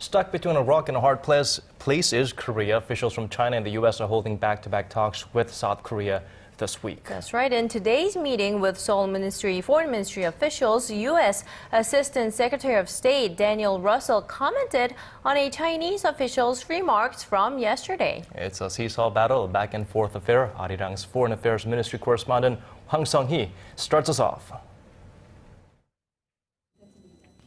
Stuck between a rock and a hard place is Korea. Officials from China and the U.S. are holding back-to-back talks with South Korea this week. That's right. In today's meeting with Seoul Foreign Ministry officials, U.S. Assistant Secretary of State Daniel Russel commented on a Chinese official's remarks from yesterday. It's a seesaw battle, a back-and-forth affair. Arirang's Foreign Affairs Ministry correspondent Hwang Sung-hee starts us off.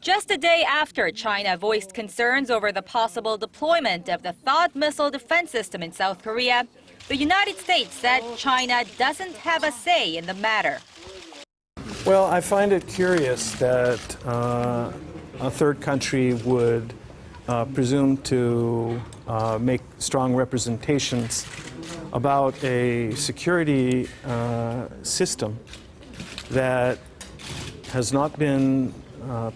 Just a day after China voiced concerns over the possible deployment of the THAAD missile defense system in South Korea, the United States said China doesn't have a say in the matter. Well, I find it curious that a third country would presume to make strong representations about a security system that has not been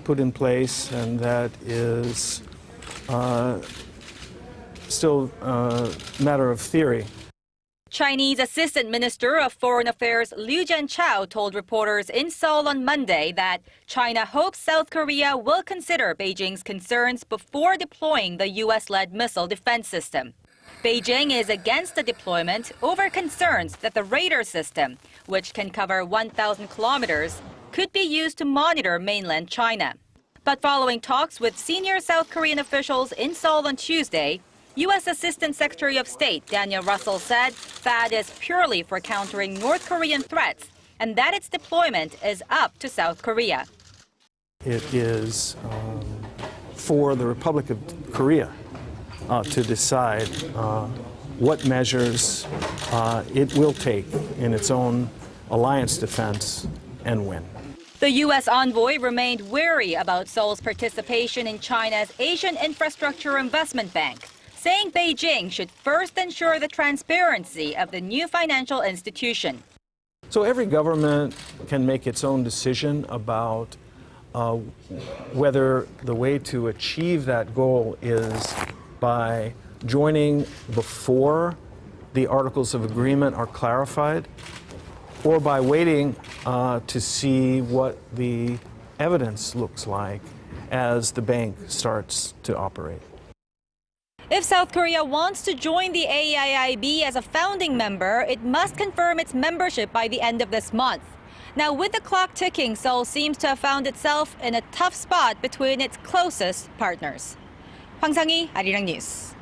put in place and that is still a matter of theory. Chinese Assistant Minister of Foreign Affairs Jianchao told reporters in Seoul on Monday that China hopes South Korea will consider Beijing's concerns before deploying the U.S.-led missile defense system. Beijing is against the deployment over concerns that the radar system, which can cover 1,000 kilometers, could be used to monitor mainland China. But following talks with senior South Korean officials in Seoul on Tuesday, U.S. Assistant Secretary of State Daniel Russel said THAAD is purely for countering North Korean threats and that its deployment is up to South Korea. It is for the Republic of Korea to decide what measures it will take in its own alliance defense and when. The U.S. envoy remained wary about Seoul's participation in China's Asian Infrastructure Investment Bank, saying Beijing should first ensure the transparency of the new financial institution. So every government can make its own decision about whether the way to achieve that goal is by joining before the Articles of Agreement are clarified, or by waiting to see what the evidence looks like as the bank starts to operate. If South Korea wants to join the AIIB as a founding member, it must confirm its membership by the end of this month. Now, with the clock ticking, Seoul seems to have found itself in a tough spot between its closest partners. Hwang Sung-hee, Arirang News.